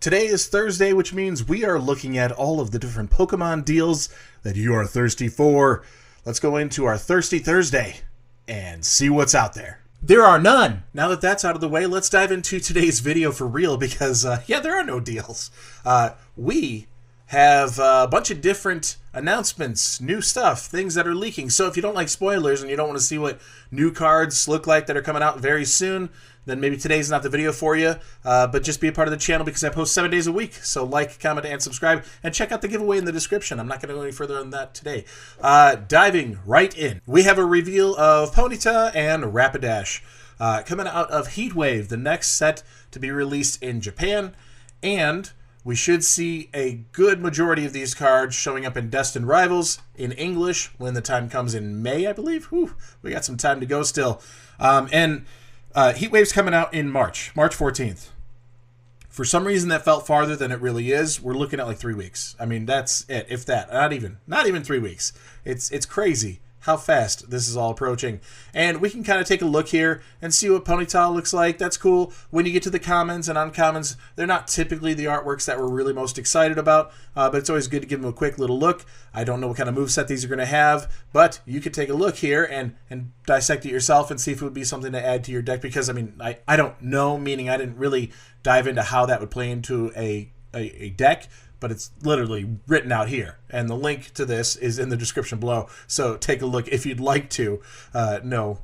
Today is Thursday, which means we are looking at all of the different Pokemon deals that you are thirsty for. Let's go into our Thirsty Thursday and see what's out there. There are none. Now that that's out of the way, let's dive into today's video for real because, there are no deals. We have a bunch of different announcements, new stuff, things that are leaking. So if you don't like spoilers and you don't want to see what new cards look like that are coming out very soon, then maybe today's not the video for you, but just be a part of the channel because I post 7 days a week. So like, comment, and subscribe, and check out the giveaway in the description. I'm not going to go any further on that today. Diving right in, we have a reveal of Ponyta and Rapidash coming out of Heatwave, the next set to be released in Japan, and we should see a good majority of these cards showing up in Destined Rivals in English when the time comes in May, I believe. Whew, we got some time to go still. Heatwave's coming out in March 14th. For some reason, that felt farther than it really is. We're looking at like 3 weeks. I mean, that's it, if that. Not even 3 weeks. It's crazy how fast this is all approaching. And we can kind of take a look here and see what Ponyta looks like. That's cool. When you get to the commons and uncommons, they're not typically the artworks that we're really most excited about, but it's always good to give them a quick little look. I don't know what kind of moveset these are going to have, but you could take a look here and dissect it yourself and see if it would be something to add to your deck, because, I mean, I don't know, meaning I didn't really dive into how that would play into a deck, but it's literally written out here. And the link to this is in the description below. So take a look if you'd like to know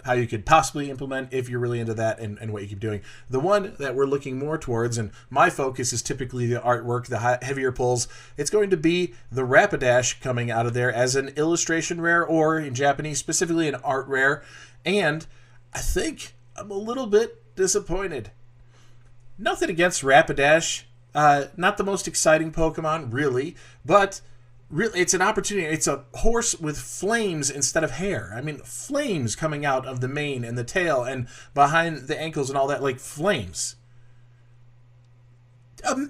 how you could possibly implement if you're really into that and what you keep doing. The one that we're looking more towards, and my focus is typically the artwork, the heavier pulls, it's going to be the Rapidash coming out of there as an illustration rare, or in Japanese, specifically an art rare. And I think I'm a little bit disappointed. Nothing against Rapidash. Not the most exciting Pokemon, really, but really, it's an opportunity. It's a horse with flames instead of hair. I mean, flames coming out of the mane and the tail and behind the ankles and all that, like flames.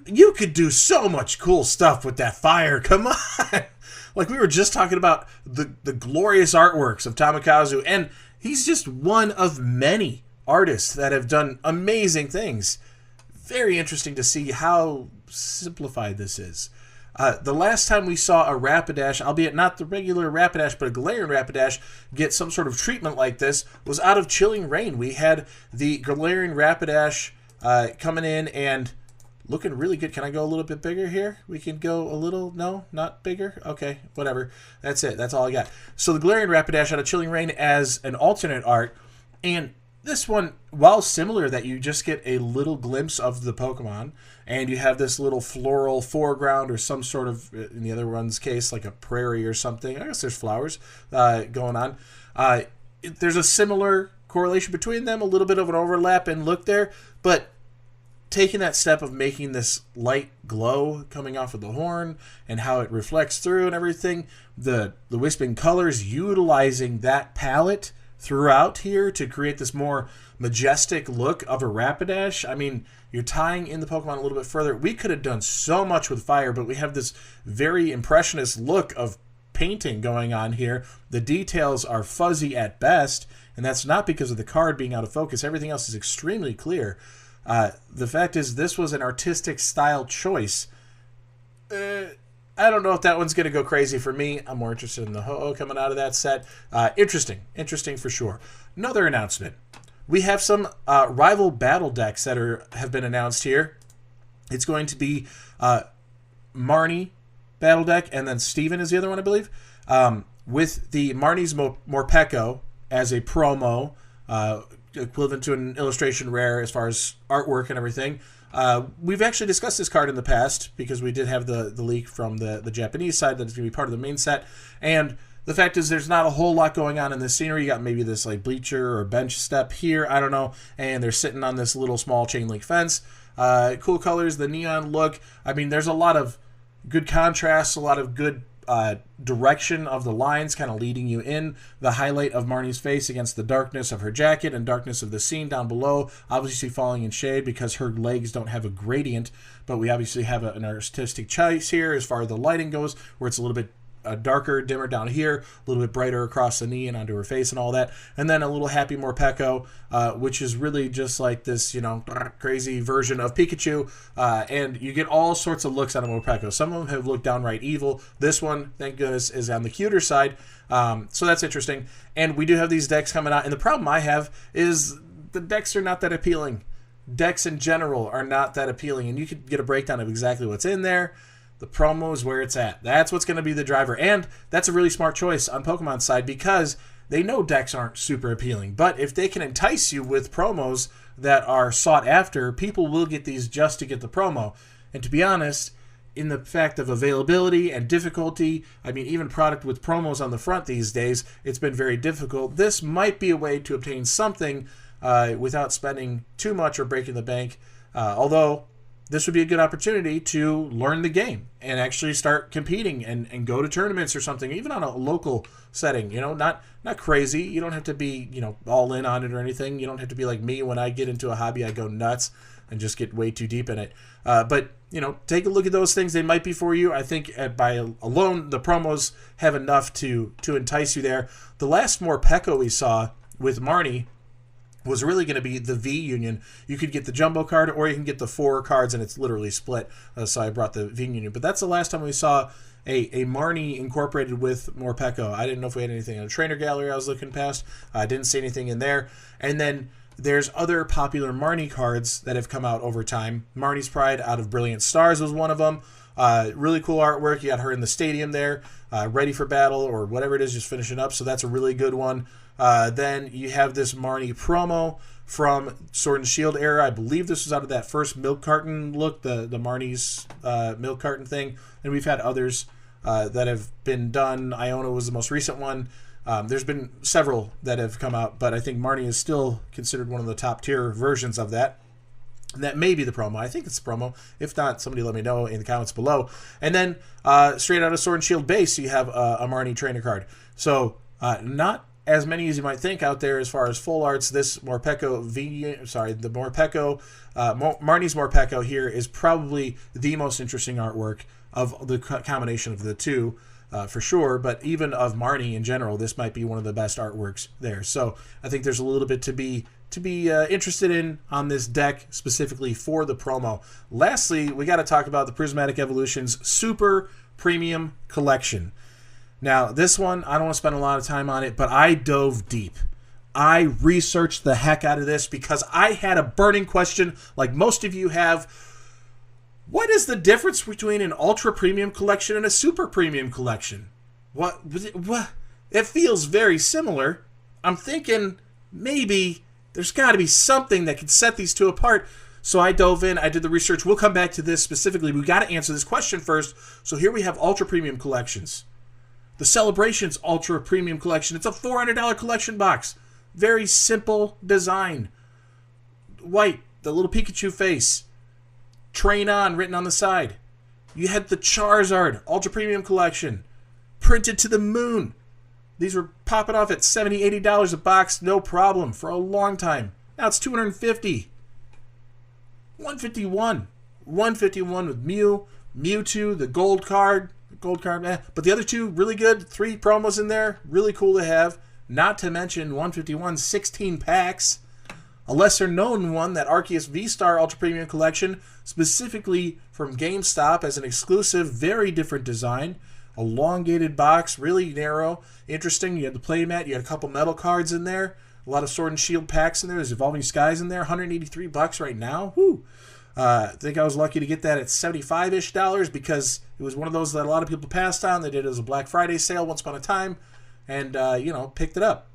You could do so much cool stuff with that fire. Come on. Like, we were just talking about the glorious artworks of Tamikazu, and he's just one of many artists that have done amazing things. Very interesting to see how simplified this is. The last time we saw a Rapidash, albeit not the regular Rapidash, but a Galarian Rapidash, get some sort of treatment like this was out of Chilling Reign. We had the Galarian Rapidash coming in and looking really good. Can I go a little bit bigger here? We can go a little, no, not bigger? Okay, whatever. That's it. That's all I got. So the Galarian Rapidash out of Chilling Reign as an alternate art, and this one, while similar, that you just get a little glimpse of the Pokemon, and you have this little floral foreground or some sort of, in the other one's case, like a prairie or something. I guess there's flowers going on. There's a similar correlation between them, a little bit of an overlap and look there, but taking that step of making this light glow coming off of the horn and how it reflects through and everything, the Wisping colors, utilizing that palette throughout here to create this more majestic look of a Rapidash. I mean, you're tying in the Pokemon a little bit further. We could have done so much with fire, but we have this very impressionist look of painting going on here. The details are fuzzy at best, and that's not because of the card being out of focus. Everything else is extremely clear. The fact is, this was an artistic style choice. I don't know if that one's going to go crazy for me. I'm more interested in the Ho-Oh coming out of that set. Interesting for sure. Another announcement. We have some rival battle decks that have been announced here. It's going to be Marnie battle deck, and then Steven is the other one, I believe. With the Marnie's Morpeko as a promo, equivalent to an illustration rare as far as artwork and everything. We've actually discussed this card in the past because we did have the leak from the Japanese side that is going to be part of the main set. And the fact is, there's not a whole lot going on in this scenery. You got maybe this like bleacher or bench step here, I don't know. And they're sitting on this little small chain link fence. Cool colors, the neon look. I mean, there's a lot of good contrast, a lot of good direction of the lines kind of leading you in. The highlight of Marnie's face against the darkness of her jacket and darkness of the scene down below, obviously falling in shade because her legs don't have a gradient, but we obviously have an artistic choice here as far as the lighting goes, where it's a little bit a darker, dimmer down here, a little bit brighter across the knee and onto her face and all that. And then a little Happy Morpeko, which is really just like this, you know, crazy version of Pikachu. And you get all sorts of looks out of Morpeko. Some of them have looked downright evil. This one, thank goodness, is on the cuter side. So that's interesting. And we do have these decks coming out. And the problem I have is the decks are not that appealing. Decks in general are not that appealing. And you could get a breakdown of exactly what's in there. The promo is where it's at. That's what's going to be the driver. And that's a really smart choice on Pokemon's side because they know decks aren't super appealing. But if they can entice you with promos that are sought after, people will get these just to get the promo. And to be honest, in the fact of availability and difficulty, I mean, even product with promos on the front these days, it's been very difficult. This might be a way to obtain something without spending too much or breaking the bank. Although this would be a good opportunity to learn the game and actually start competing and go to tournaments or something, even on a local setting, you know, not crazy. You don't have to be, you know, all in on it or anything. You don't have to be like me. When I get into a hobby, I go nuts and just get way too deep in it. But, you know, take a look at those things. They might be for you. I think by alone, the promos have enough to entice you there. The last Morpeko we saw with Marnie was really going to be the V Union. You could get the jumbo card or you can get the 4 cards and it's literally split. So I brought the V Union. But that's the last time we saw a Marnie incorporated with Morpeko. I didn't know if we had anything in a trainer gallery I was looking past. I didn't see anything in there. And then there's other popular Marnie cards that have come out over time. Marnie's Pride out of Brilliant Stars was one of them. Really cool artwork. You got her in the stadium there, ready for battle or whatever it is, just finishing up. So that's a really good one. Then you have this Marnie promo from Sword and Shield era. I believe this was out of that first milk carton look, the Marnie's milk carton thing. And we've had others that have been done. Iona was the most recent one. There's been several that have come out, but I think Marnie is still considered one of the top tier versions of that. And that may be the promo. I think it's the promo. If not, somebody let me know in the comments below. And then straight out of Sword and Shield base, you have a Marnie trainer card. So not as many as you might think out there as far as full arts. This Morpeko the Morpeko, Marnie's Morpeko here is probably the most interesting artwork of the combination of the two. For sure, but even of Marnie in general, this might be one of the best artworks there. So I think there's a little bit to be interested in on this deck specifically for the promo. Lastly, we got to talk about the Prismatic Evolutions Super Premium Collection. Now, this one, I don't want to spend a lot of time on it, but I dove deep. I researched the heck out of this because I had a burning question, like most of you have. What is the difference between an ultra premium collection and a super premium collection? What? It feels very similar. I'm thinking maybe there's got to be something that can set these two apart. So I dove in. I did the research. We'll come back to this specifically. We got to answer this question first. So here we have ultra premium collections. The Celebrations Ultra Premium Collection. It's a $400 collection box. Very simple design. White, the little Pikachu face. Train On written on the side. You had the Charizard Ultra Premium Collection. Printed to the moon. These were popping off at $70, $80 a box, no problem, for a long time. Now it's $250. $151. $151 with Mew, Mewtwo, the gold card. But the other two, really good. 3 promos in there. Really cool to have. Not to mention $151, 16 packs. A lesser known one, that Arceus V-Star Ultra Premium Collection, specifically from GameStop as an exclusive, very different design. Elongated box, really narrow, interesting. You had the playmat, you had a couple metal cards in there, a lot of Sword and Shield packs in there. There's Evolving Skies in there, $183 right now. Woo! I think I was lucky to get that at $75-ish because it was one of those that a lot of people passed on. They did it as a Black Friday sale once upon a time and, picked it up.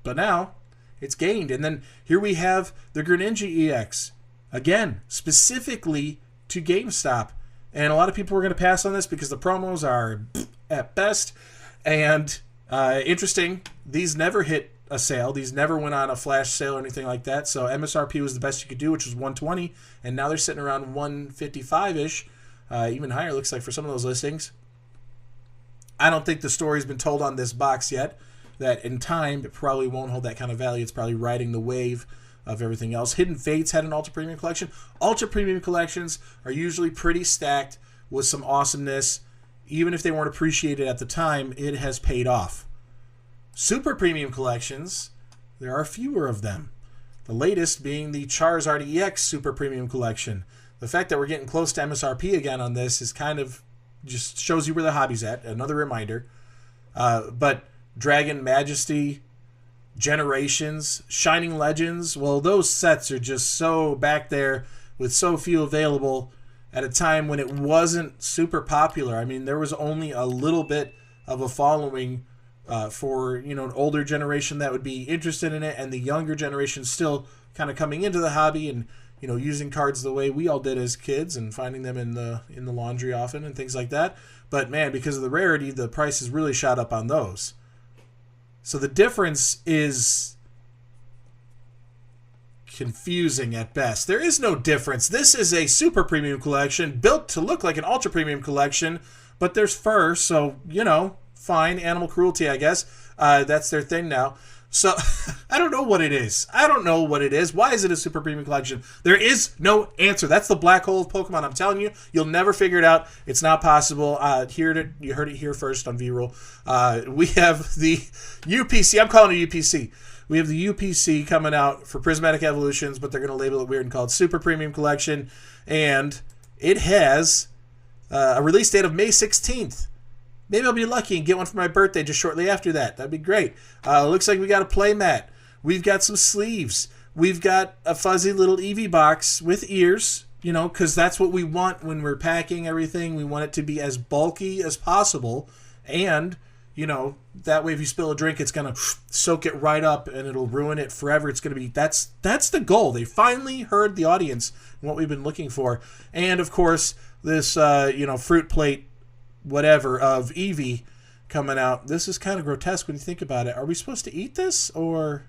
But now it's gained. And then here we have the Greninja EX. Again, specifically to GameStop. And a lot of people were going to pass on this because the promos are at best. And interesting, these never hit a sale. These never went on a flash sale or anything like that. So MSRP was the best you could do, which was $120. And now they're sitting around $155-ish. Even higher, looks like, for some of those listings. I don't think the story's been told on this box yet. That in time, it probably won't hold that kind of value. It's probably riding the wave of everything else. Hidden Fates had an Ultra Premium Collection. Ultra Premium Collections are usually pretty stacked with some awesomeness. even if they weren't appreciated at the time, it has paid off. Super premium collections, there are fewer of them. The latest being the Charizard EX Super Premium Collection. The fact that we're getting close to MSRP again on this is kind of just shows you where the hobby's at. Another reminder. But Dragon Majesty, Generations, Shining Legends, well, those sets are just so back there with so few available at a time when it wasn't super popular. I mean, there was only a little bit of a following for, an older generation that would be interested in it, and the younger generation still kind of coming into the hobby and, using cards the way we all did as kids and finding them in the laundry often and things like that. But man, because of the rarity, the price has really shot up on those. So the difference is confusing at best. There is no difference. This is a super premium collection built to look like an ultra premium collection, but there's fur, so, fine. Animal cruelty, I guess. That's their thing now. So I don't know what it is. Why is it a super premium collection? There is no answer. That's the black hole of Pokemon. I'm telling you, you'll never figure it out. It's not possible. You heard it here first on V-Roll. We have the UPC. I'm calling it UPC. We have the UPC coming out for Prismatic Evolutions, but they're going to label it weird and call it Super Premium Collection. And it has a release date of May 16th. Maybe I'll be lucky and get one for my birthday just shortly after that. That'd be great. Looks like we got a play mat. We've got some sleeves. We've got a fuzzy little Eevee box with ears, because that's what we want when we're packing everything. We want it to be as bulky as possible. And, that way if you spill a drink, it's going to soak it right up and it'll ruin it forever. It's going to be, that's the goal. They finally heard the audience and what we've been looking for. And, of course, this, fruit plate whatever of Eevee coming out. This is kind of grotesque when you think about it. Are we supposed to eat this, or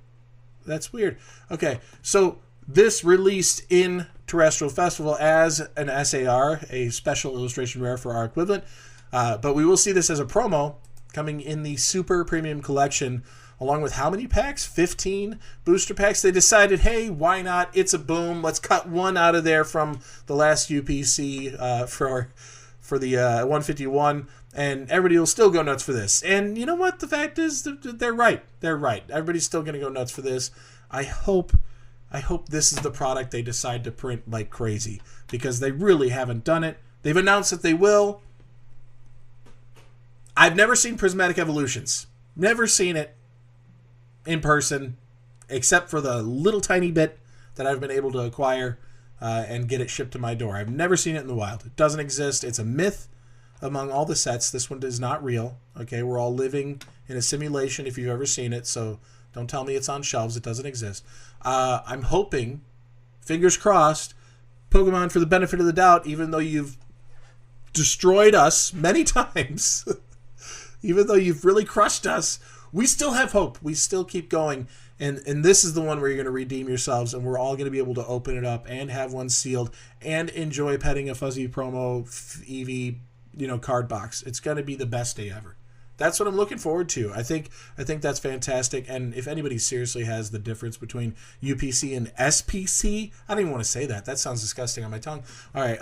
that's weird? Okay, so this released in Terrestrial Festival as an SAR, a special illustration rare for our equivalent, but we will see this as a promo coming in the Super Premium Collection, along with how many packs? 15 booster packs. They decided, hey, why not? It's a boom. Let's cut one out of there from the last UPC for the 151, and everybody will still go nuts for this. And you know what? The fact is, they're right. They're right. Everybody's still going to go nuts for this. I hope this is the product they decide to print like crazy, because they really haven't done it. They've announced that they will. I've never seen Prismatic Evolutions. Never seen it in person, except for the little tiny bit that I've been able to acquire and get it shipped to my door. I've never seen it in the wild. It doesn't exist. It's a myth among all the sets. This one is not real. Okay, we're all living in a simulation if you've ever seen it, so don't tell me it's on shelves. It doesn't exist. I'm hoping, fingers crossed, Pokemon, for the benefit of the doubt, even though you've destroyed us many times, even though you've really crushed us, we still have hope. We still keep going. And this is the one where you're going to redeem yourselves, and we're all going to be able to open it up and have one sealed and enjoy petting a fuzzy promo Eevee, card box. It's going to be the best day ever. That's what I'm looking forward to. I think that's fantastic. And if anybody seriously has the difference between UPC and SPC, I don't even want to say that. That sounds disgusting on my tongue. All right,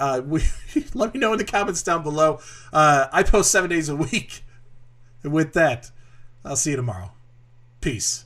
let me know in the comments down below. I post 7 days a week. And with that, I'll see you tomorrow. Peace.